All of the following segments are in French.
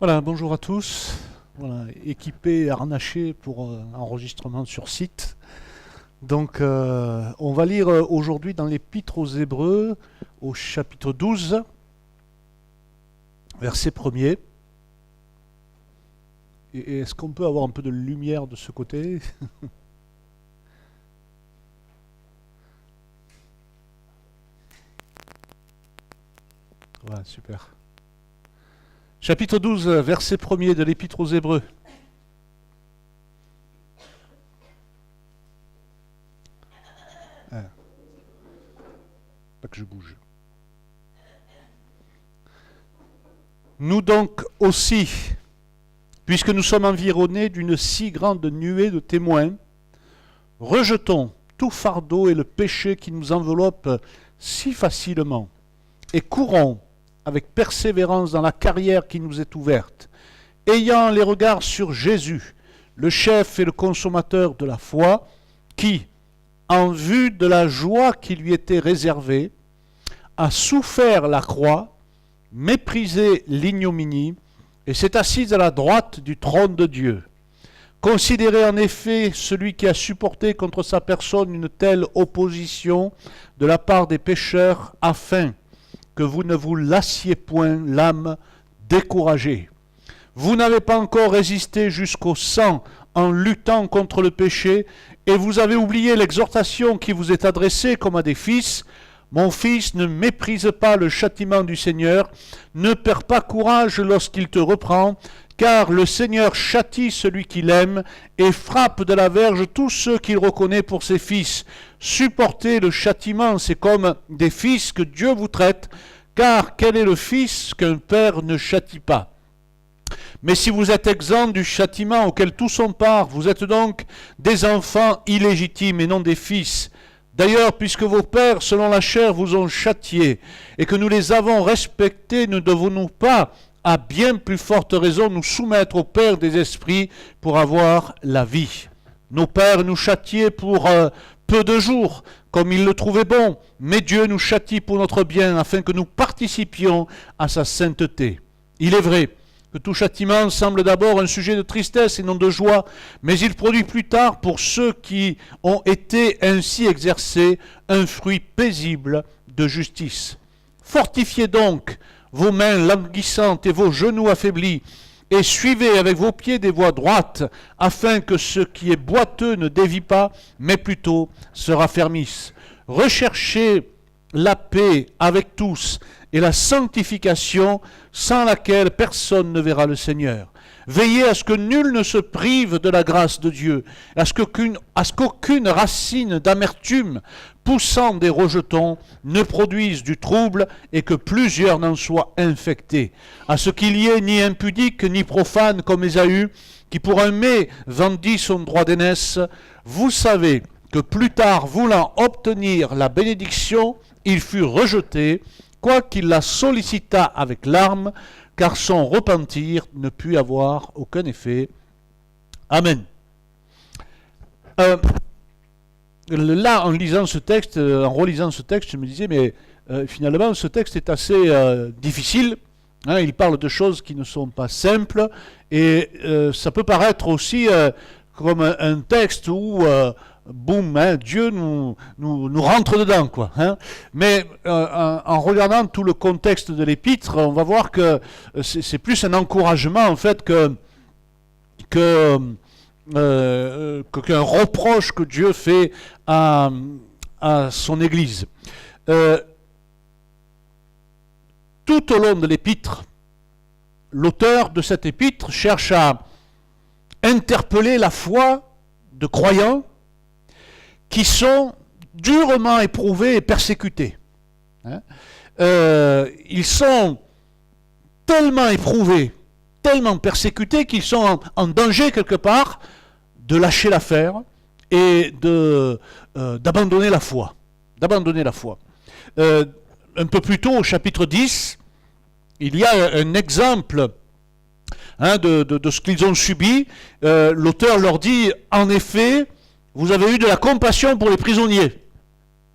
Voilà, bonjour à tous. Voilà, équipés et harnachés pour enregistrement sur site. Donc, on va lire aujourd'hui dans l'Épître aux Hébreux, au chapitre 12, verset 1er. Et est-ce qu'on peut avoir un peu de lumière de ce côté? Voilà, super. Chapitre 12, verset 1er de l'Épître aux Hébreux. Pas que je bouge. Nous donc aussi, puisque nous sommes environnés d'une si grande nuée de témoins, rejetons tout fardeau et le péché qui nous enveloppe si facilement, et courons avec persévérance dans la carrière qui nous est ouverte, ayant les regards sur Jésus, le chef et le consommateur de la foi, qui, en vue de la joie qui lui était réservée, a souffert la croix, méprisé l'ignominie, et s'est assis à la droite du trône de Dieu. Considérez en effet celui qui a supporté contre sa personne une telle opposition de la part des pécheurs, afin que vous ne vous lassiez point l'âme découragée. Vous n'avez pas encore résisté jusqu'au sang en luttant contre le péché, et vous avez oublié l'exhortation qui vous est adressée comme à des fils. Mon fils, ne méprise pas le châtiment du Seigneur, ne perds pas courage lorsqu'il te reprend, car le Seigneur châtie celui qu'il aime et frappe de la verge tous ceux qu'il reconnaît pour ses fils. Supportez le châtiment, c'est comme des fils que Dieu vous traite, car quel est le fils qu'un père ne châtie pas? Mais si vous êtes exempts du châtiment auquel tous sont part, vous êtes donc des enfants illégitimes et non des fils. D'ailleurs, puisque vos pères, selon la chair, vous ont châtiés, et que nous les avons respectés, ne devons-nous pas, à bien plus forte raison, nous soumettre au Père des esprits pour avoir la vie? Nos pères nous châtiaient pour peu de jours, comme ils le trouvaient bon, mais Dieu nous châtie pour notre bien, afin que nous participions à sa sainteté. Il est vrai que tout châtiment semble d'abord un sujet de tristesse et non de joie, mais il produit plus tard, pour ceux qui ont été ainsi exercés, un fruit paisible de justice. Fortifiez donc vos mains languissantes et vos genoux affaiblis, et suivez avec vos pieds des voies droites, afin que ce qui est boiteux ne dévie pas, mais plutôt se raffermisse. Recherchez la paix avec tous, et la sanctification, sans laquelle personne ne verra le Seigneur. Veillez à ce que nul ne se prive de la grâce de Dieu, à ce qu'aucune racine d'amertume poussant des rejetons ne produise du trouble et que plusieurs n'en soient infectés. À ce qu'il y ait ni impudique ni profane comme Ésaü, qui pour un mets vendit son droit d'aînesse. Vous savez que plus tard, voulant obtenir la bénédiction, il fut rejeté, quoiqu'il la sollicitât avec larmes, car son repentir ne put avoir aucun effet. Amen. Là, en lisant ce texte, en relisant ce texte, je me disais, mais finalement, ce texte est assez difficile. Hein, il parle de choses qui ne sont pas simples, et ça peut paraître aussi comme un texte où boum, hein, Dieu nous rentre dedans, quoi. Hein. Mais en regardant tout le contexte de l'épître, on va voir que c'est plus un encouragement, en fait, qu'un reproche que Dieu fait à son Église. Tout au long de l'épître, l'auteur de cette épître cherche à interpeller la foi de croyants qui sont durement éprouvés et persécutés. Hein? Ils sont tellement éprouvés, tellement persécutés qu'ils sont en danger quelque part de lâcher l'affaire et d'abandonner la foi. D'abandonner la foi. Un peu plus tôt, au chapitre 10, il y a un exemple de ce qu'ils ont subi. L'auteur leur dit, en effet, vous avez eu de la compassion pour les prisonniers.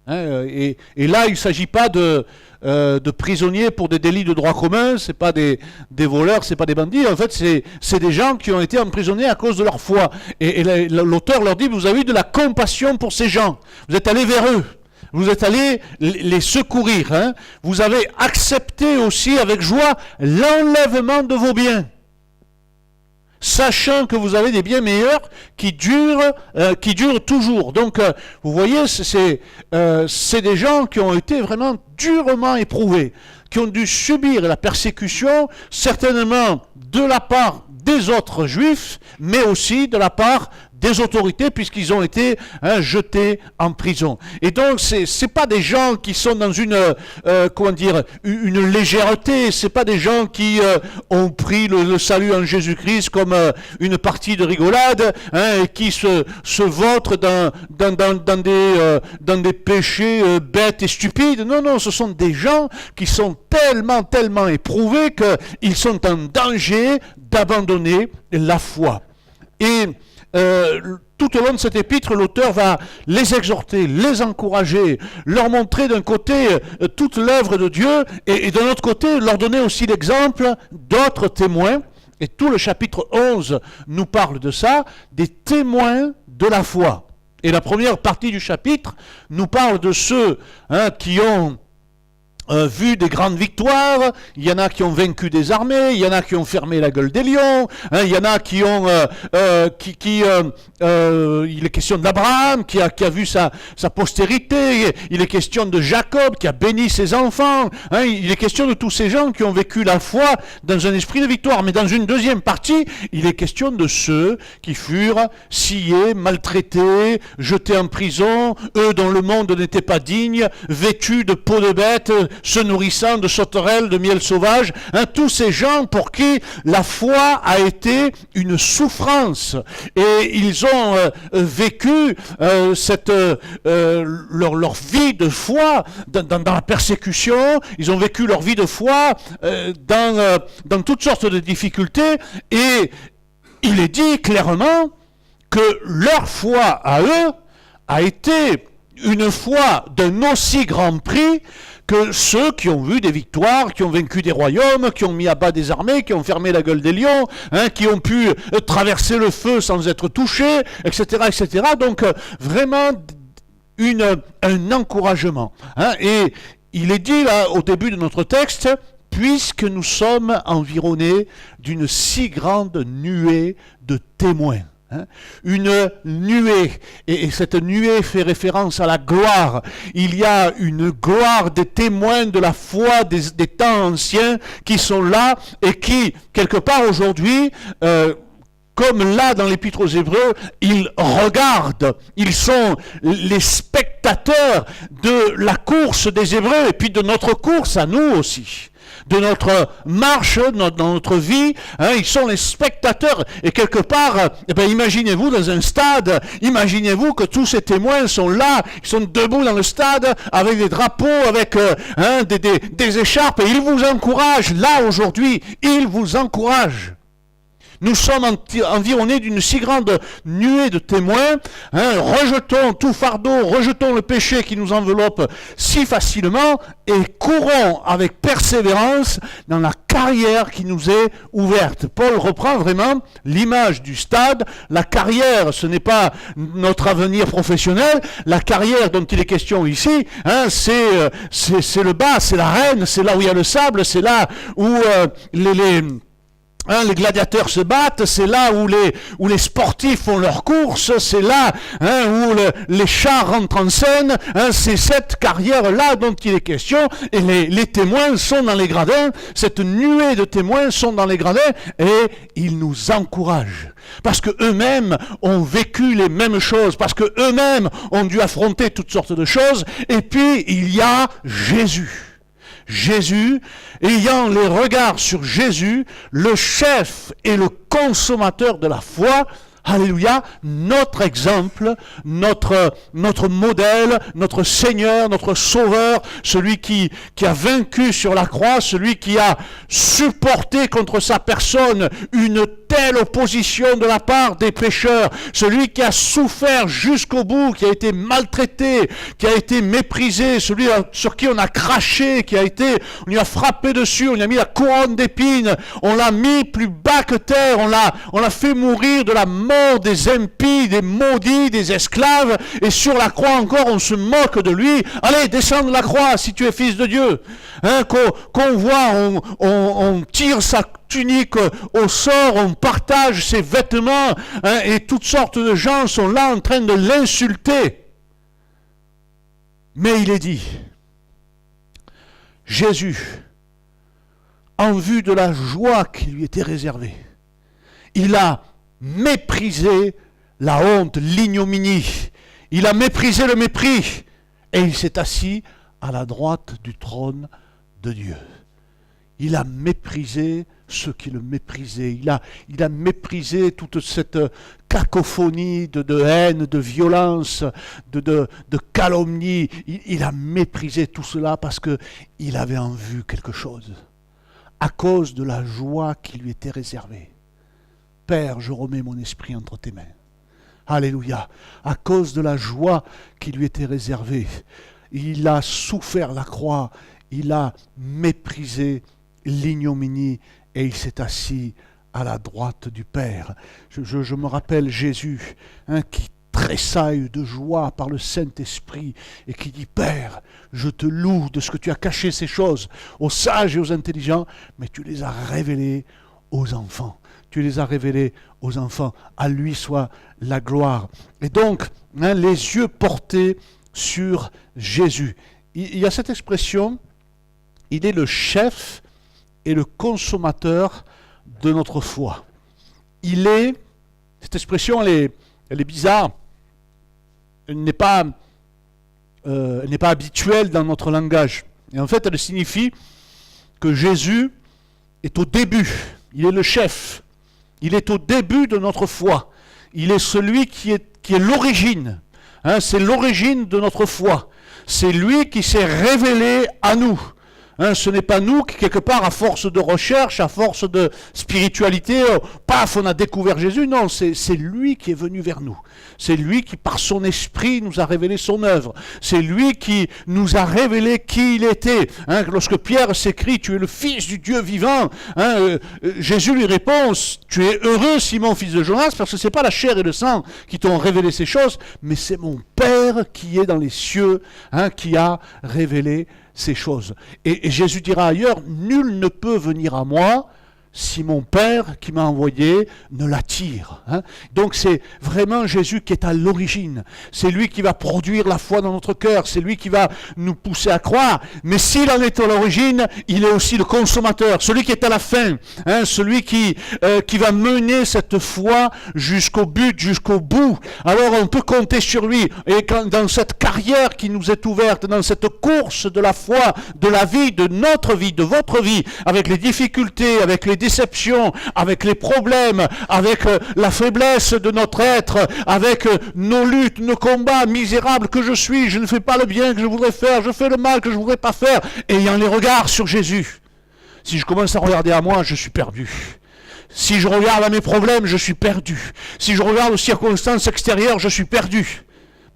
Et là, il ne s'agit pas de de prisonniers pour des délits de droit commun, c'est pas des voleurs, c'est pas des bandits. En fait, c'est des gens qui ont été emprisonnés à cause de leur foi. Et l'auteur leur dit, vous avez eu de la compassion pour ces gens. Vous êtes allés vers eux. Vous êtes allés les secourir. Hein. Vous avez accepté aussi avec joie l'enlèvement de vos biens, sachant que vous avez des biens meilleurs qui durent toujours. Donc, vous voyez, c'est des gens qui ont été vraiment durement éprouvés, qui ont dû subir la persécution, certainement de la part des autres juifs, mais aussi de la part des autorités, puisqu'ils ont été jetés en prison. Et donc, c'est pas des gens qui sont dans une légèreté, c'est pas des gens qui ont pris le salut en Jésus-Christ comme une partie de rigolade, et qui se vautrent dans des péchés bêtes et stupides. Non, non, ce sont des gens qui sont tellement éprouvés qu'ils sont en danger d'abandonner la foi. Et tout au long de cet épître, l'auteur va les exhorter, les encourager, leur montrer d'un côté toute l'œuvre de Dieu et d'un autre côté leur donner aussi l'exemple d'autres témoins. Et tout le chapitre 11 nous parle de ça, des témoins de la foi. Et la première partie du chapitre nous parle de ceux qui ont vu des grandes victoires. Il y en a qui ont vaincu des armées, il y en a qui ont fermé la gueule des lions, il y en a qui ont il est question d'Abraham qui a vu sa postérité, il est question de Jacob qui a béni ses enfants, il est question de tous ces gens qui ont vécu la foi dans un esprit de victoire. Mais dans une deuxième partie, il est question de ceux qui furent sciés, maltraités, jetés en prison, eux dont le monde n'était pas digne, vêtus de peau de bête, se nourrissant de sauterelles, de miel sauvage, tous ces gens pour qui la foi a été une souffrance. Et ils ont vécu leur vie de foi dans la persécution, ils ont vécu leur vie de foi dans toutes sortes de difficultés, et il est dit clairement que leur foi à eux a été une foi d'un aussi grand prix que ceux qui ont vu des victoires, qui ont vaincu des royaumes, qui ont mis à bas des armées, qui ont fermé la gueule des lions, qui ont pu traverser le feu sans être touchés, etc., etc. Donc, vraiment, un encouragement. Et il est dit, là, au début de notre texte, puisque nous sommes environnés d'une si grande nuée de témoins. Une nuée, et cette nuée fait référence à la gloire. Il y a une gloire des témoins de la foi des temps anciens qui sont là et qui, quelque part aujourd'hui, comme là dans l'Épître aux Hébreux, ils regardent, ils sont les spectateurs de la course des Hébreux et puis de notre course à nous aussi. De notre marche, dans notre vie, ils sont les spectateurs. Et quelque part, imaginez-vous dans un stade, imaginez-vous que tous ces témoins sont là, ils sont debout dans le stade, avec des drapeaux, avec des écharpes, et ils vous encouragent. Là, aujourd'hui, ils vous encouragent. Nous sommes environnés d'une si grande nuée de témoins. Rejetons tout fardeau, rejetons le péché qui nous enveloppe si facilement et courons avec persévérance dans la carrière qui nous est ouverte. Paul reprend vraiment l'image du stade. La carrière, ce n'est pas notre avenir professionnel. La carrière dont il est question ici, c'est le bas, c'est l'arène, c'est là où il y a le sable, c'est là où les gladiateurs se battent, c'est là où les sportifs font leurs courses, c'est là où les chars rentrent en scène, c'est cette carrière-là dont il est question, et les témoins sont dans les gradins, cette nuée de témoins sont dans les gradins, et ils nous encouragent. Parce qu'eux-mêmes ont vécu les mêmes choses, parce qu'eux-mêmes ont dû affronter toutes sortes de choses, et puis il y a Jésus. Jésus, ayant les regards sur Jésus, le chef et le consommateur de la foi, Alléluia, notre exemple, notre modèle, notre Seigneur, notre Sauveur, celui qui a vaincu sur la croix, celui qui a supporté contre sa personne une telle opposition de la part des pécheurs, celui qui a souffert jusqu'au bout, qui a été maltraité, qui a été méprisé, celui sur qui on a craché, on lui a frappé dessus, on lui a mis la couronne d'épines, on l'a mis plus bas que terre, on l'a fait mourir de la mort des impies, des maudits, des esclaves, et sur la croix encore on se moque de lui. Allez, descends de la croix si tu es fils de Dieu. Hein, qu'on voit, on tire sa tunique au sort, on partage ses vêtements, hein, et toutes sortes de gens sont là en train de l'insulter. Mais il est dit, Jésus, en vue de la joie qui lui était réservée, il a méprisé la honte, l'ignominie. Il a méprisé le mépris. Et il s'est assis à la droite du trône de Dieu. Il a méprisé ceux qui le méprisaient. Il a méprisé toute cette cacophonie de haine, de violence, de calomnie. Il a méprisé tout cela parce qu'il avait en vue quelque chose. À cause de la joie qui lui était réservée. Père, je remets mon esprit entre tes mains. Alléluia. À cause de la joie qui lui était réservée, il a souffert la croix, il a méprisé l'ignominie et il s'est assis à la droite du Père. Je me rappelle Jésus, hein, qui tressaille de joie par le Saint-Esprit et qui dit, Père, je te loue de ce que tu as caché ces choses aux sages et aux intelligents, mais tu les as révélées aux enfants. Tu les as révélés aux enfants. À lui soit la gloire. Et donc, hein, les yeux portés sur Jésus. Il y a cette expression, il est le chef et le consommateur de notre foi. Il est, cette expression, elle est bizarre. Elle n'est pas habituelle dans notre langage. Et en fait, elle signifie que Jésus est au début. Il est le chef. Il est au début de notre foi. Il est celui qui est l'origine. Hein, c'est l'origine de notre foi. C'est lui qui s'est révélé à nous. Hein, ce n'est pas nous qui, quelque part, à force de recherche, à force de spiritualité, paf, on a découvert Jésus. Non, c'est lui qui est venu vers nous. C'est lui qui, par son esprit, nous a révélé son œuvre. C'est lui qui nous a révélé qui il était. Hein, lorsque Pierre s'écrie, tu es le Fils du Dieu vivant, hein, Jésus lui répond, tu es heureux, Simon, fils de Jonas, parce que ce n'est pas la chair et le sang qui t'ont révélé ces choses, mais c'est mon Père qui est dans les cieux, hein, qui a révélé ces choses. Et Jésus dira ailleurs, nul ne peut venir à moi si mon Père qui m'a envoyé ne l'attire. Hein. Donc c'est vraiment Jésus qui est à l'origine. C'est lui qui va produire la foi dans notre cœur. C'est lui qui va nous pousser à croire. Mais s'il en est à l'origine, il est aussi le consommateur. Celui qui est à la fin. Hein, celui qui va mener cette foi jusqu'au but, jusqu'au bout. Alors on peut compter sur lui. Et dans cette carrière qui nous est ouverte, dans cette course de la foi, de la vie, de notre vie, de votre vie, avec les difficultés, avec les déceptions, avec les problèmes, avec la faiblesse de notre être, avec nos luttes, nos combats misérables que je suis, je ne fais pas le bien que je voudrais faire, je fais le mal que je ne voudrais pas faire, ayant les regards sur Jésus. Si je commence à regarder à moi, je suis perdu. Si je regarde à mes problèmes, je suis perdu. Si je regarde aux circonstances extérieures, je suis perdu.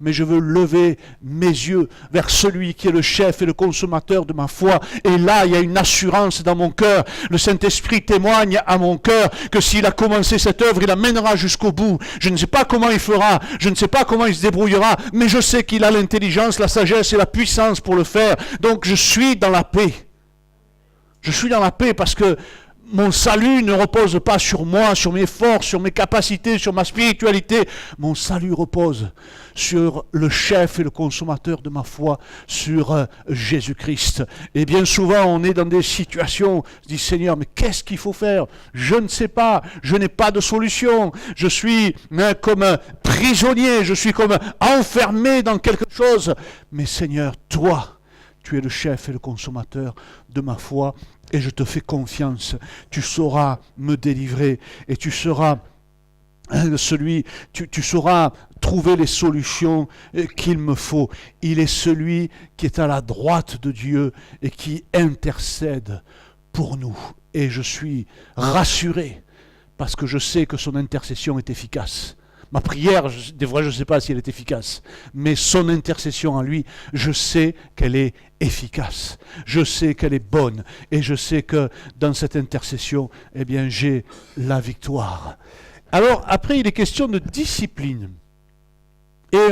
Mais je veux lever mes yeux vers celui qui est le chef et le consommateur de ma foi. Et là, il y a une assurance dans mon cœur. Le Saint-Esprit témoigne à mon cœur que s'il a commencé cette œuvre, il la mènera jusqu'au bout. Je ne sais pas comment il fera, je ne sais pas comment il se débrouillera, mais je sais qu'il a l'intelligence, la sagesse et la puissance pour le faire. Donc je suis dans la paix. Je suis dans la paix parce que mon salut ne repose pas sur moi, sur mes forces, sur mes capacités, sur ma spiritualité. Mon salut repose sur le chef et le consommateur de ma foi, sur Jésus-Christ. Et bien souvent, on est dans des situations, on se dit, Seigneur, mais qu'est-ce qu'il faut faire? Je ne sais pas, je n'ai pas de solution. Je suis comme un prisonnier, je suis comme enfermé dans quelque chose. Mais Seigneur, toi, tu es le chef et le consommateur de ma foi. Et je te fais confiance, tu sauras me délivrer et tu seras tu sauras trouver les solutions qu'il me faut. Il est celui qui est à la droite de Dieu et qui intercède pour nous. Et je suis rassuré parce que je sais que son intercession est efficace. Ma prière, des fois, je ne sais pas si elle est efficace, mais son intercession en lui, je sais qu'elle est efficace. Je sais qu'elle est bonne et je sais que dans cette intercession, eh bien, j'ai la victoire. Alors, après, il est question de discipline. Et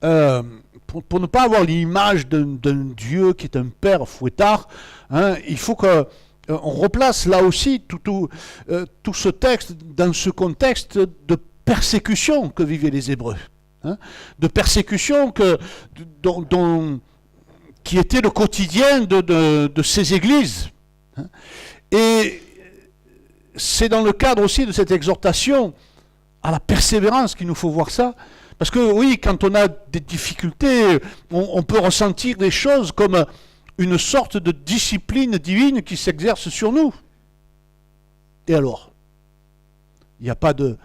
pour ne pas avoir l'image d'un Dieu qui est un père fouettard, hein, il faut qu'on replace là aussi tout ce texte dans ce contexte de persécution que vivaient les Hébreux. Hein, de persécution qui était le quotidien de ces églises. Hein. Et c'est dans le cadre aussi de cette exhortation à la persévérance qu'il nous faut voir ça. Parce que oui, quand on a des difficultés, on peut ressentir des choses comme une sorte de discipline divine qui s'exerce sur nous. Et alors, il n'y a pas de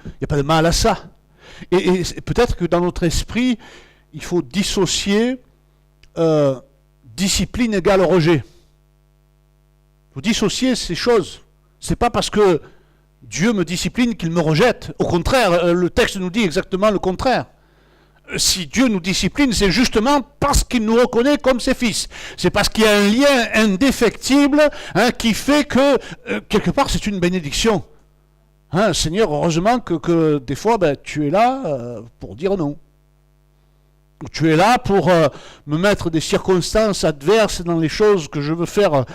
mal à ça. Et peut-être que dans notre esprit, il faut dissocier discipline égale rejet. Il faut dissocier ces choses. C'est pas parce que Dieu me discipline qu'il me rejette. Au contraire, le texte nous dit exactement le contraire. Si Dieu nous discipline, c'est justement parce qu'il nous reconnaît comme ses fils. C'est parce qu'il y a un lien indéfectible qui fait que, quelque part, c'est une bénédiction. Hein, Seigneur, heureusement que des fois, tu es là pour dire non. Tu es là pour me mettre des circonstances adverses dans les choses que je veux faire,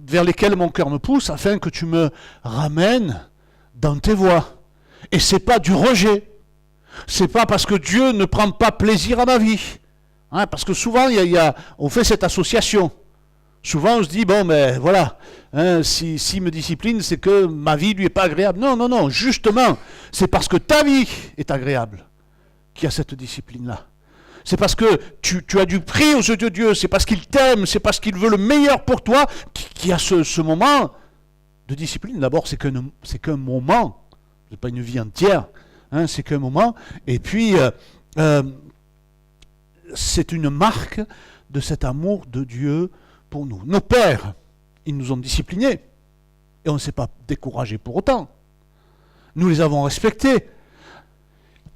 vers lesquelles mon cœur me pousse, afin que tu me ramènes dans tes voies. Et c'est pas du rejet. C'est pas parce que Dieu ne prend pas plaisir à ma vie. Hein, parce que souvent, on fait cette association. Souvent, on se dit, bon, mais voilà, hein, s'il me discipline, c'est que ma vie lui est pas agréable. Non, justement, c'est parce que ta vie est agréable qu'il y a cette discipline-là. C'est parce que tu as du prix aux yeux de Dieu, c'est parce qu'il t'aime, c'est parce qu'il veut le meilleur pour toi qu'il y a ce moment de discipline. D'abord, c'est qu'un moment, c'est pas une vie entière, hein, c'est qu'un moment. Et puis, c'est une marque de cet amour de Dieu pour nous. Nos pères, ils nous ont disciplinés et on ne s'est pas découragé pour autant. Nous les avons respectés.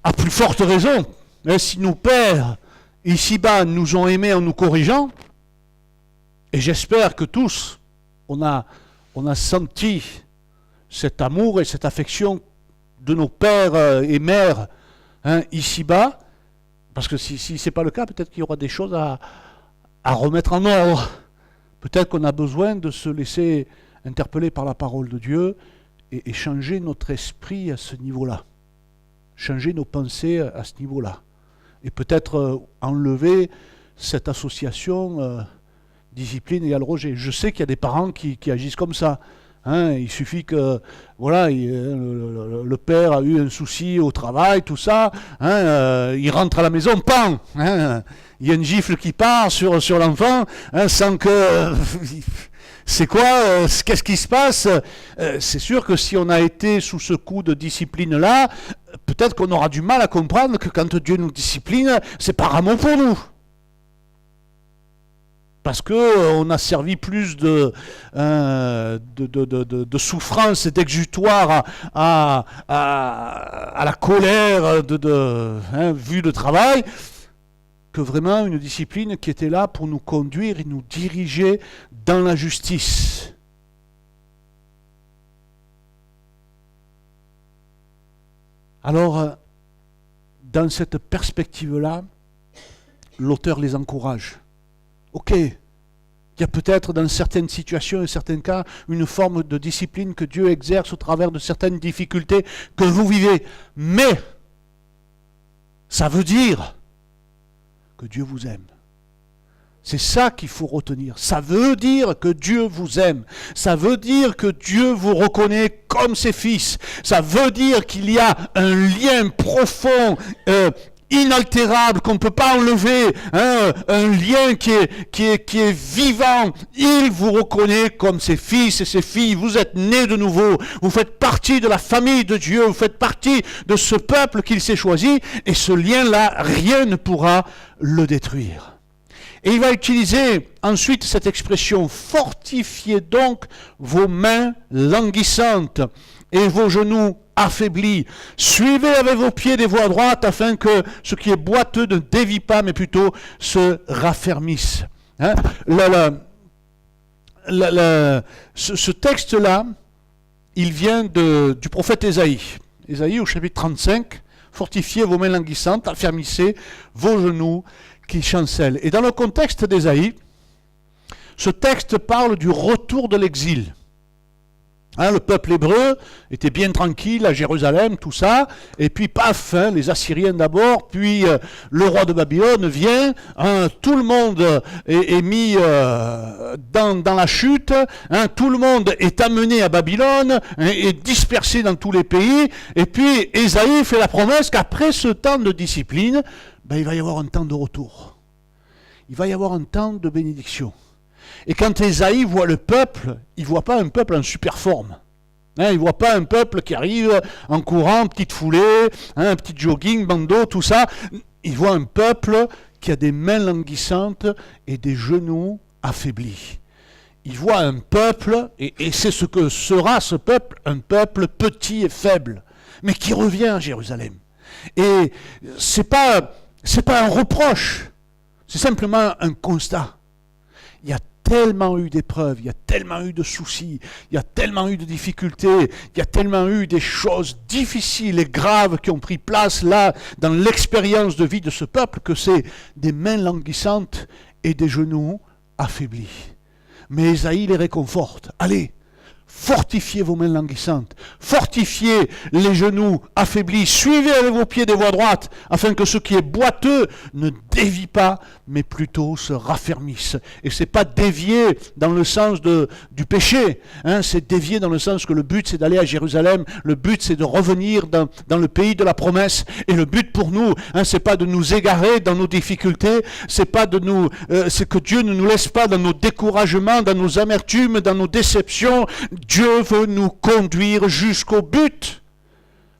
À plus forte raison, mais si nos pères ici-bas nous ont aimés en nous corrigeant, et j'espère que tous, on a senti cet amour et cette affection de nos pères et mères ici-bas, parce que si ce n'est pas le cas, peut-être qu'il y aura des choses à remettre en ordre. Peut-être qu'on a besoin de se laisser interpeller par la parole de Dieu et changer notre esprit à ce niveau-là. Changer nos pensées à ce niveau-là. Et peut-être enlever cette association discipline égale rejet. Je sais qu'il y a des parents qui agissent comme ça. Hein, il suffit que voilà, le père a eu un souci au travail, tout ça, hein, il rentre à la maison, pan, hein, il y a une gifle qui part sur l'enfant, hein, sans que... C'est quoi qu'est-ce qui se passe c'est sûr que si on a été sous ce coup de discipline-là, peut-être qu'on aura du mal à comprendre que quand Dieu nous discipline, c'est par amour pour nous. Parce qu'on a servi plus de souffrance et d'exutoire à la colère vu le travail, que vraiment une discipline qui était là pour nous conduire et nous diriger dans la justice. Alors, dans cette perspective-là, l'auteur les encourage. Ok, il y a peut-être dans certaines situations et certains cas une forme de discipline que Dieu exerce au travers de certaines difficultés que vous vivez. Mais ça veut dire que Dieu vous aime. C'est ça qu'il faut retenir. Ça veut dire que Dieu vous aime. Ça veut dire que Dieu vous reconnaît comme ses fils. Ça veut dire qu'il y a un lien profond, inaltérable, qu'on ne peut pas enlever, hein, un lien qui est vivant. Il vous reconnaît comme ses fils et ses filles. Vous êtes nés de nouveau. Vous faites partie de la famille de Dieu. Vous faites partie de ce peuple qu'il s'est choisi. Et ce lien-là, rien ne pourra le détruire. Et il va utiliser ensuite cette expression, fortifiez donc vos mains languissantes et vos genoux affaiblis. Suivez avec vos pieds des voies droites afin que ce qui est boiteux ne dévie pas, mais plutôt se raffermisse. Hein? Ce texte-là, il vient du prophète Ésaïe. Ésaïe au chapitre 35, fortifiez vos mains languissantes, affermissez vos genoux qui chancellent. Et dans le contexte d'Ésaïe, ce texte parle du retour de l'exil. Hein, le peuple hébreu était bien tranquille à Jérusalem, tout ça, et puis paf, hein, les Assyriens d'abord, puis le roi de Babylone vient, hein, tout le monde est mis dans la chute, hein, tout le monde est amené à Babylone, hein, est dispersé dans tous les pays, et puis Ésaïe fait la promesse qu'après ce temps de discipline, ben, il va y avoir un temps de retour. Il va y avoir un temps de bénédiction. Et quand Ésaïe voit le peuple, il ne voit pas un peuple en super forme. Hein, il ne voit pas un peuple qui arrive en courant, petite foulée, hein, un petit jogging, bandeau, tout ça. Il voit un peuple qui a des mains languissantes et des genoux affaiblis. Il voit un peuple, et c'est ce que sera ce peuple, un peuple petit et faible, mais qui revient à Jérusalem. Et c'est pas un reproche, c'est simplement un constat. Il y a tellement eu d'épreuves, il y a tellement eu de soucis, il y a tellement eu de difficultés, il y a tellement eu des choses difficiles et graves qui ont pris place là, dans l'expérience de vie de ce peuple, que c'est des mains languissantes et des genoux affaiblis. Mais Ésaïe les réconforte. Allez, fortifiez vos mains languissantes, fortifiez les genoux affaiblis, suivez avec vos pieds des voies droites, afin que ce qui est boiteux ne dévie pas, mais plutôt se raffermisse. Et c'est pas dévier dans le sens du péché, hein, c'est dévier dans le sens que le but c'est d'aller à Jérusalem, le but c'est de revenir dans le pays de la promesse, et le but pour nous, hein, c'est pas de nous égarer dans nos difficultés, c'est pas c'est que Dieu ne nous laisse pas dans nos découragements, dans nos amertumes, dans nos déceptions. Dieu veut nous conduire jusqu'au but.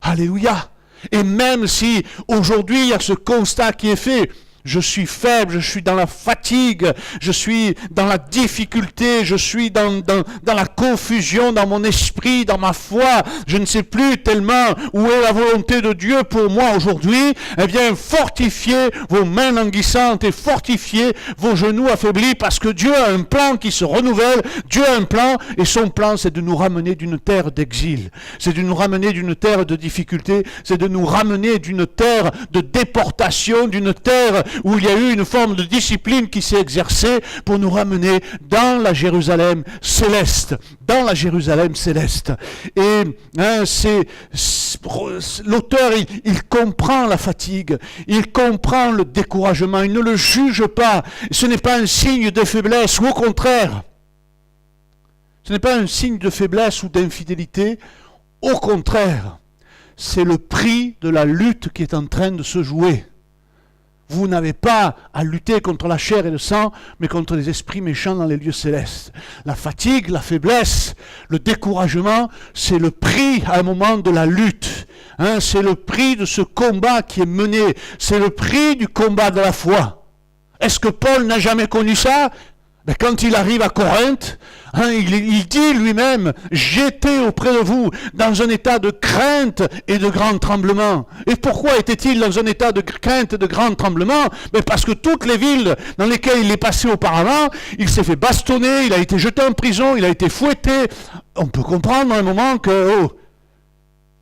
Alléluia. Et même si aujourd'hui il y a ce constat qui est fait, je suis faible, je suis dans la fatigue, je suis dans la difficulté, je suis dans la confusion dans mon esprit, dans ma foi, je ne sais plus tellement où est la volonté de Dieu pour moi aujourd'hui, eh bien fortifiez vos mains languissantes et fortifiez vos genoux affaiblis, parce que Dieu a un plan qui se renouvelle, Dieu a un plan, et son plan c'est de nous ramener d'une terre d'exil, c'est de nous ramener d'une terre de difficulté, c'est de nous ramener d'une terre de déportation, d'une terre où il y a eu une forme de discipline qui s'est exercée pour nous ramener dans la Jérusalem céleste. Dans la Jérusalem céleste. Et hein, l'auteur, il comprend la fatigue, il comprend le découragement, il ne le juge pas. Ce n'est pas un signe de faiblesse, ou au contraire, ce n'est pas un signe de faiblesse ou d'infidélité, au contraire, c'est le prix de la lutte qui est en train de se jouer. Vous n'avez pas à lutter contre la chair et le sang, mais contre les esprits méchants dans les lieux célestes. La fatigue, la faiblesse, le découragement, c'est le prix à un moment de la lutte. Hein, c'est le prix de ce combat qui est mené. C'est le prix du combat de la foi. Est-ce que Paul n'a jamais connu ça ? Mais quand il arrive à Corinthe, hein, il dit lui-même, j'étais auprès de vous dans un état de crainte et de grand tremblement. Et pourquoi était-il dans un état de crainte et de grand tremblement ? Mais parce que toutes les villes dans lesquelles il est passé auparavant, il s'est fait bastonner, il a été jeté en prison, il a été fouetté. On peut comprendre à un moment que,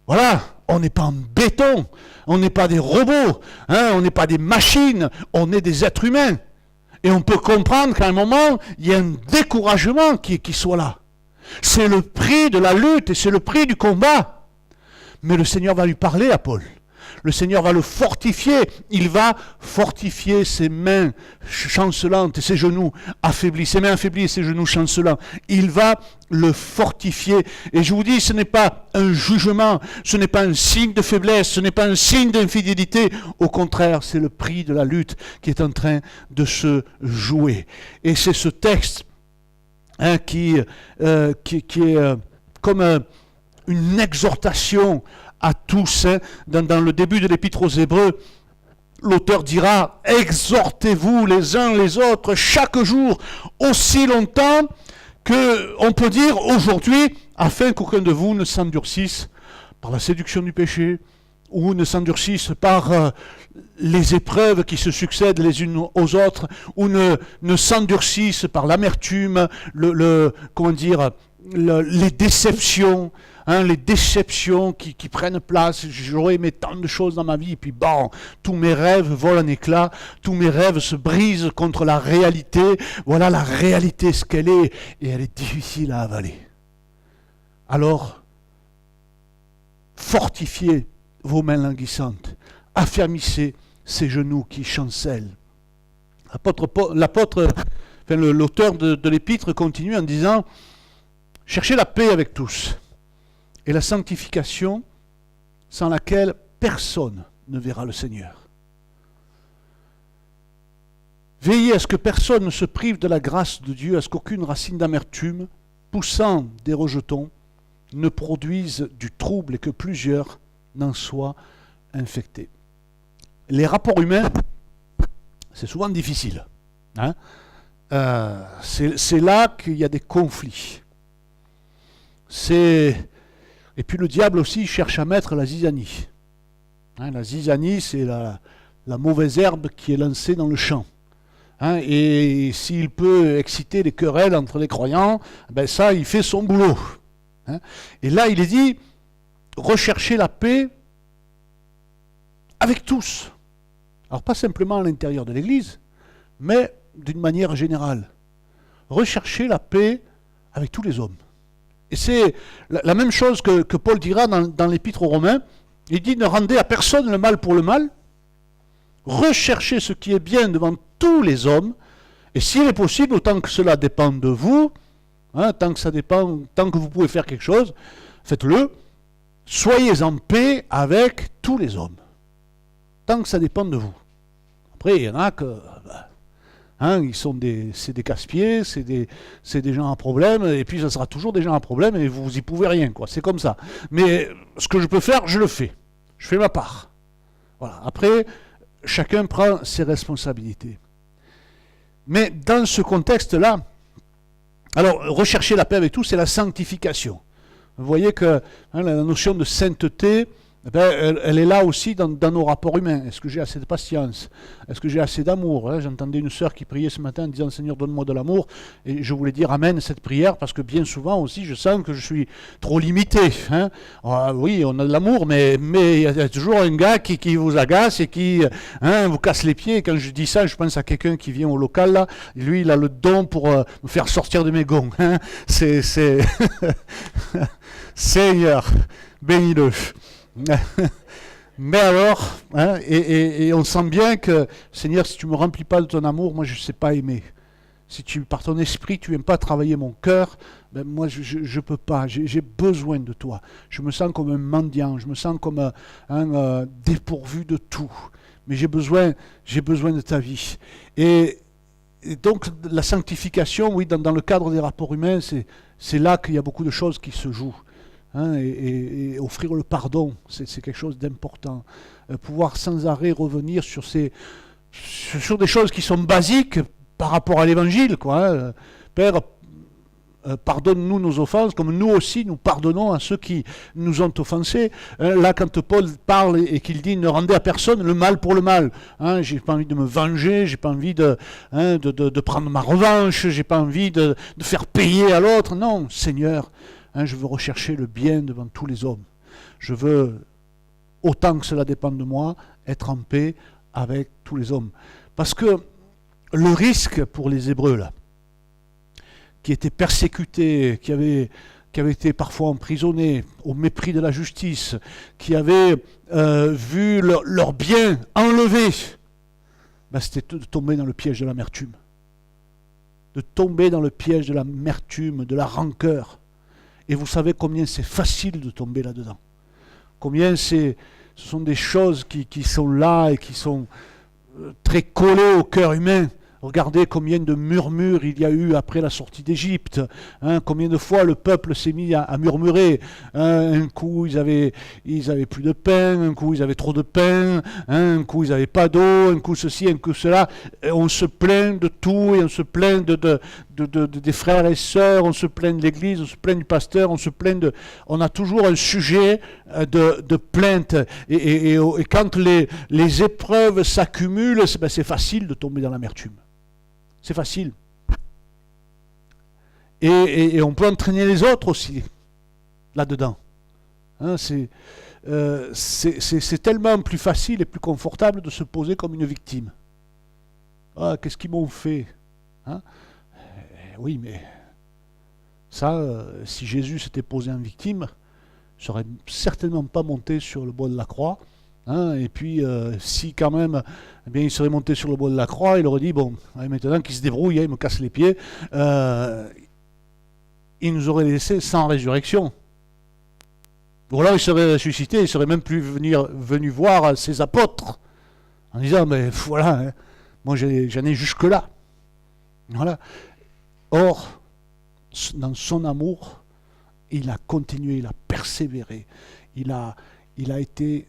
voilà, on n'est pas en béton, on n'est pas des robots, hein, on n'est pas des machines, on est des êtres humains. Et on peut comprendre qu'à un moment, il y a un découragement qui soit là. C'est le prix de la lutte et c'est le prix du combat. Mais le Seigneur va lui parler à Paul. Le Seigneur va le fortifier. Il va fortifier ses mains chancelantes et ses genoux affaiblis. Ses mains affaiblies et ses genoux chancelants. Il va le fortifier. Et je vous dis, ce n'est pas un jugement, ce n'est pas un signe de faiblesse, ce n'est pas un signe d'infidélité. Au contraire, c'est le prix de la lutte qui est en train de se jouer. Et c'est ce texte qui est comme une exhortation à tous. Dans le début de l'Épître aux Hébreux, l'auteur dira « Exhortez-vous les uns les autres chaque jour, aussi longtemps qu'on peut dire aujourd'hui, afin qu'aucun de vous ne s'endurcisse par la séduction du péché, ou ne s'endurcisse par les épreuves qui se succèdent les unes aux autres, ou ne s'endurcisse par l'amertume, les déceptions, les déceptions qui prennent place. J'aurais aimé tant de choses dans ma vie, et puis bon, tous mes rêves volent en éclats, tous mes rêves se brisent contre la réalité. Voilà la réalité, ce qu'elle est, et elle est difficile à avaler. Alors, fortifiez vos mains languissantes, affermissez ces genoux qui chancellent. L'auteur de l'épître continue en disant « Cherchez la paix avec tous et la sanctification sans laquelle personne ne verra le Seigneur. Veillez à ce que personne ne se prive de la grâce de Dieu, à ce qu'aucune racine d'amertume, poussant des rejetons, ne produise du trouble et que plusieurs n'en soient infectés. » Les rapports humains, c'est souvent difficile. C'est là qu'il y a des conflits. Et puis le diable aussi cherche à mettre la zizanie. La zizanie, c'est la mauvaise herbe qui est lancée dans le champ. Et s'il peut exciter les querelles entre les croyants, ça, il fait son boulot. Et là, il est dit, recherchez la paix avec tous. Alors pas simplement à l'intérieur de l'Église, mais d'une manière générale. Recherchez la paix avec tous les hommes. Et c'est la même chose que Paul dira dans l'Épître aux Romains. Il dit, ne rendez à personne le mal pour le mal. Recherchez ce qui est bien devant tous les hommes. Et s'il est possible, autant que cela dépend de vous, tant que vous pouvez faire quelque chose, faites-le. Soyez en paix avec tous les hommes. Tant que ça dépend de vous. Après, il y en a que... c'est des casse-pieds, c'est des gens à problème, et puis ça sera toujours des gens à problème, et vous y pouvez rien, quoi. C'est comme ça. Mais ce que je peux faire, je le fais. Je fais ma part. Voilà. Après, chacun prend ses responsabilités. Mais dans ce contexte-là, alors, rechercher la paix avec tous, c'est la sanctification. Vous voyez que la notion de sainteté, elle est là aussi dans nos rapports humains. Est-ce que j'ai assez de patience? Est-ce que j'ai assez d'amour? J'entendais une sœur qui priait ce matin en disant « Seigneur, donne-moi de l'amour ». Et je voulais dire « Amen » cette prière, parce que bien souvent aussi, je sens que je suis trop limité. Oui, on a de l'amour, mais il y a toujours un gars qui vous agace et qui vous casse les pieds. Et quand je dis ça, je pense à quelqu'un qui vient au local, là. Lui, il a le don pour me faire sortir de mes gonds. C'est Seigneur, bénis-le. Mais alors, et on sent bien que, Seigneur, si tu ne me remplis pas de ton amour, moi je ne sais pas aimer. Si par ton esprit, tu n'aimes pas travailler mon cœur, moi je ne peux pas, j'ai besoin de toi. Je me sens comme un mendiant, je me sens comme un dépourvu de tout. Mais j'ai besoin de ta vie. Et donc la sanctification, oui, dans le cadre des rapports humains, c'est là qu'il y a beaucoup de choses qui se jouent. Et offrir le pardon, c'est quelque chose d'important. Pouvoir sans arrêt revenir sur des choses qui sont basiques par rapport à l'évangile, quoi. Père, pardonne-nous nos offenses, comme nous aussi nous pardonnons à ceux qui nous ont offensés. Là, quand Paul parle et qu'il dit ne rendez à personne le mal pour le mal, j'ai pas envie de me venger, j'ai pas envie de prendre ma revanche, j'ai pas envie de faire payer à l'autre. Non, Seigneur, je veux rechercher le bien devant tous les hommes. Je veux, autant que cela dépend de moi, être en paix avec tous les hommes. Parce que le risque pour les Hébreux, là, qui étaient persécutés, qui avaient qui avaient été parfois emprisonnés au mépris de la justice, qui avaient vu leurs biens enlevés, c'était de tomber dans le piège de l'amertume. De tomber dans le piège de l'amertume, de la rancœur. Et vous savez combien c'est facile de tomber là-dedans. Combien ce sont des choses qui sont là et qui sont très collées au cœur humain. Regardez combien de murmures il y a eu après la sortie d'Égypte. Combien de fois le peuple s'est mis à murmurer. Un coup, ils avaient plus de pain. Un coup, ils avaient trop de pain. Un coup, ils n'avaient pas d'eau. Un coup, ceci, un coup, cela. Et on se plaint de tout et on se plaint des frères et sœurs. On se plaint de l'église. On se plaint du pasteur. On a toujours un sujet de plainte. Et quand les épreuves s'accumulent, c'est facile de tomber dans l'amertume. C'est facile. Et on peut entraîner les autres aussi, là-dedans. C'est tellement plus facile et plus confortable de se poser comme une victime. Ah, qu'est-ce qu'ils m'ont fait? Oui, mais ça, si Jésus s'était posé en victime, il ne serait certainement pas monté sur le bois de la croix. Et puis, si quand même, il serait monté sur le bois de la croix, il aurait dit, bon, maintenant qu'il se débrouille, il me casse les pieds, il nous aurait laissé sans résurrection. Ou alors il serait ressuscité, il ne serait même plus venu voir ses apôtres, en disant, mais voilà, moi j'en ai jusque-là. Voilà. Or, dans son amour, il a continué, il a persévéré, il a été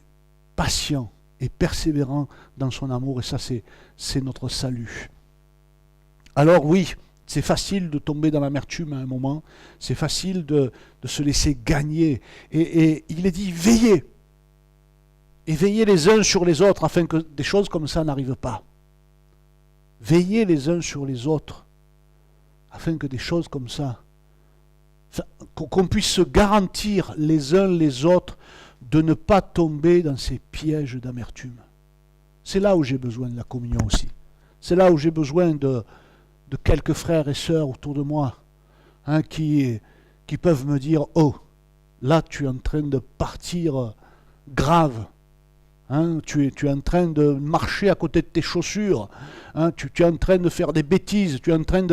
patient et persévérant dans son amour, et ça c'est notre salut. Alors oui, c'est facile de tomber dans l'amertume à un moment, c'est facile de se laisser gagner, et il est dit veillez, et veillez les uns sur les autres afin que des choses comme ça n'arrivent pas. Veillez les uns sur les autres afin que des choses comme ça, qu'on puisse se garantir les uns les autres de ne pas tomber dans ces pièges d'amertume. C'est là où j'ai besoin de la communion aussi. C'est là où j'ai besoin de quelques frères et sœurs autour de moi qui peuvent me dire « Oh, là tu es en train de partir grave. Tu es en train de marcher à côté de tes chaussures. Tu es en train de faire des bêtises. Tu es en train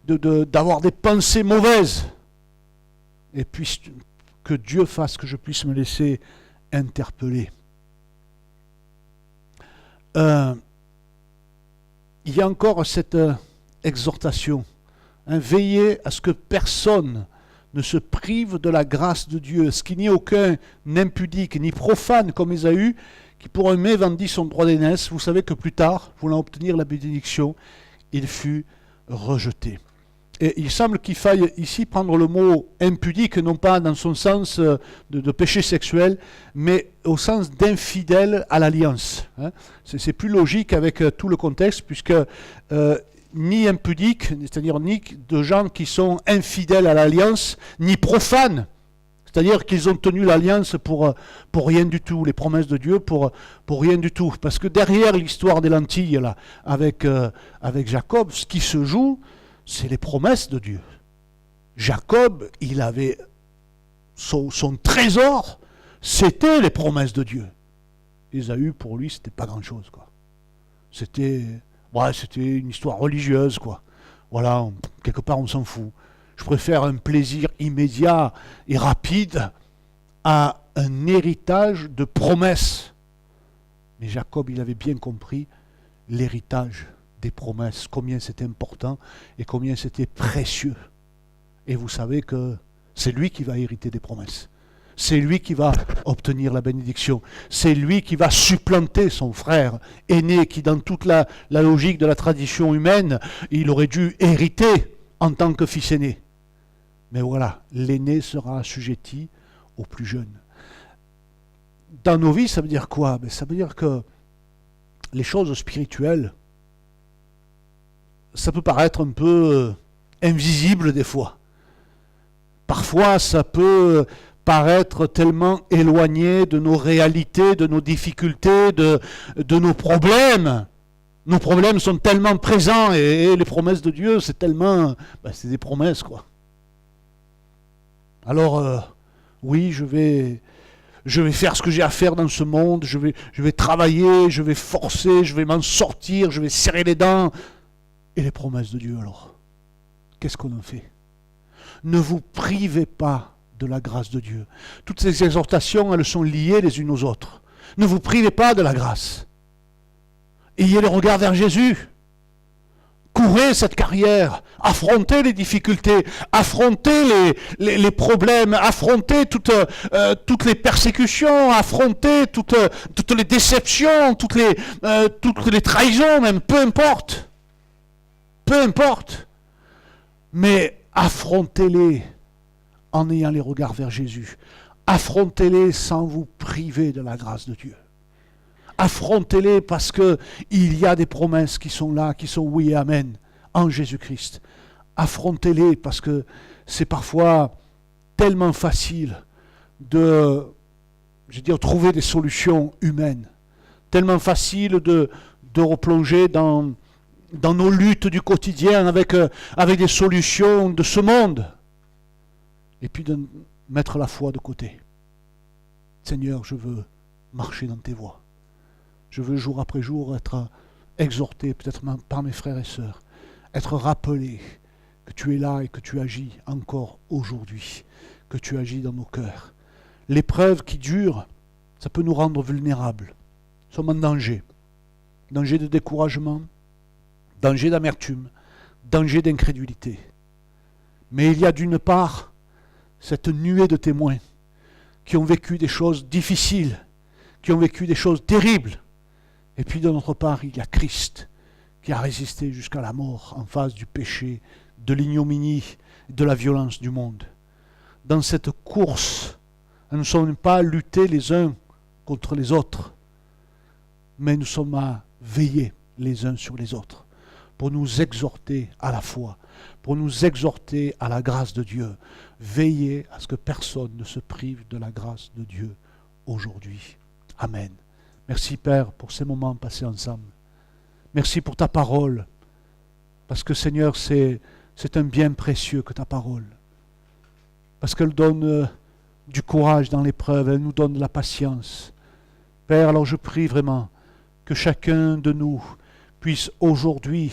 d'avoir des pensées mauvaises. » Et puis que Dieu fasse que je puisse me laisser interpeller. Il y a encore cette exhortation. Veillez à ce que personne ne se prive de la grâce de Dieu, ce qu'il n'y ait aucun impudique ni profane comme Ésaü, qui pour un mai vendit son droit d'aînesse. Vous savez que plus tard, voulant obtenir la bénédiction, il fut rejeté. Et il semble qu'il faille ici prendre le mot impudique, non pas dans son sens de péché sexuel, mais au sens d'infidèle à l'alliance. C'est plus logique avec tout le contexte, puisque ni impudique, c'est-à-dire ni de gens qui sont infidèles à l'alliance, ni profanes, c'est-à-dire qu'ils ont tenu l'alliance pour rien du tout, les promesses de Dieu pour rien du tout. Parce que derrière l'histoire des lentilles, là, avec Jacob, ce qui se joue, c'est les promesses de Dieu. Jacob, il avait son trésor, c'était les promesses de Dieu. Ésaü, pour lui, c'était pas grand-chose, quoi. C'était une histoire religieuse, quoi. Voilà, quelque part, on s'en fout. Je préfère un plaisir immédiat et rapide à un héritage de promesses. Mais Jacob, il avait bien compris l'héritage des promesses, combien c'était important et combien c'était précieux. Et vous savez que c'est lui qui va hériter des promesses. C'est lui qui va obtenir la bénédiction. C'est lui qui va supplanter son frère aîné qui, dans toute la logique de la tradition humaine, il aurait dû hériter en tant que fils aîné. Mais voilà, l'aîné sera assujetti au plus jeune. Dans nos vies, ça veut dire quoi? Ça veut dire que les choses spirituelles, ça peut paraître un peu invisible des fois. Parfois, ça peut paraître tellement éloigné de nos réalités, de nos difficultés, de nos problèmes. Nos problèmes sont tellement présents et les promesses de Dieu, c'est tellement... c'est des promesses, quoi. Alors, oui, je vais faire ce que j'ai à faire dans ce monde, je vais travailler, je vais forcer, je vais m'en sortir, je vais serrer les dents. Et les promesses de Dieu alors? Qu'est-ce qu'on en fait? Ne vous privez pas de la grâce de Dieu. Toutes ces exhortations, elles sont liées les unes aux autres. Ne vous privez pas de la grâce. Ayez le regard vers Jésus. Courez cette carrière, affrontez les difficultés, affrontez les problèmes, affrontez toutes les persécutions, affrontez toutes les déceptions, toutes les trahisons même, peu importe. Peu importe. Mais affrontez-les en ayant les regards vers Jésus. Affrontez-les sans vous priver de la grâce de Dieu. Affrontez-les parce qu'il y a des promesses qui sont là, qui sont oui et amen en Jésus-Christ. Affrontez-les parce que c'est parfois tellement facile de, trouver des solutions humaines. Tellement facile de replonger dans nos luttes du quotidien avec des solutions de ce monde. Et puis de mettre la foi de côté. Seigneur, je veux marcher dans tes voies. Je veux jour après jour être exhorté, peut-être par mes frères et sœurs, être rappelé que tu es là et que tu agis encore aujourd'hui, que tu agis dans nos cœurs. L'épreuve qui dure, ça peut nous rendre vulnérables. Nous sommes en danger. Danger de découragement, danger d'amertume, danger d'incrédulité. Mais il y a d'une part cette nuée de témoins qui ont vécu des choses difficiles, qui ont vécu des choses terribles. Et puis de notre part, il y a Christ qui a résisté jusqu'à la mort en face du péché, de l'ignominie, de la violence du monde. Dans cette course, nous ne sommes pas à lutter les uns contre les autres, mais nous sommes à veiller les uns sur les autres, pour nous exhorter à la foi, pour nous exhorter à la grâce de Dieu. Veillez à ce que personne ne se prive de la grâce de Dieu aujourd'hui. Amen. Merci Père pour ces moments passés ensemble. Merci pour ta parole, parce que Seigneur, c'est un bien précieux que ta parole, parce qu'elle donne du courage dans l'épreuve, elle nous donne de la patience. Père, alors je prie vraiment que chacun de nous puisse aujourd'hui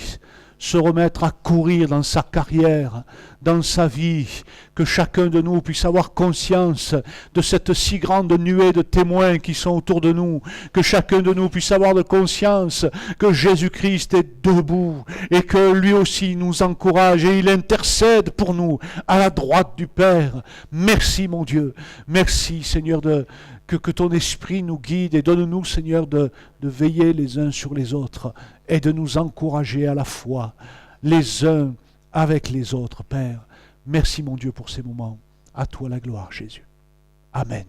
se remettre à courir dans sa carrière, dans sa vie, que chacun de nous puisse avoir conscience de cette si grande nuée de témoins qui sont autour de nous, que chacun de nous puisse avoir de conscience que Jésus-Christ est debout et que lui aussi nous encourage et il intercède pour nous à la droite du Père. Merci mon Dieu, merci Seigneur que ton esprit nous guide et donne-nous Seigneur de veiller les uns sur les autres et de nous encourager à la foi, les uns avec les autres, Père. Merci mon Dieu pour ces moments. À toi la gloire, Jésus. Amen.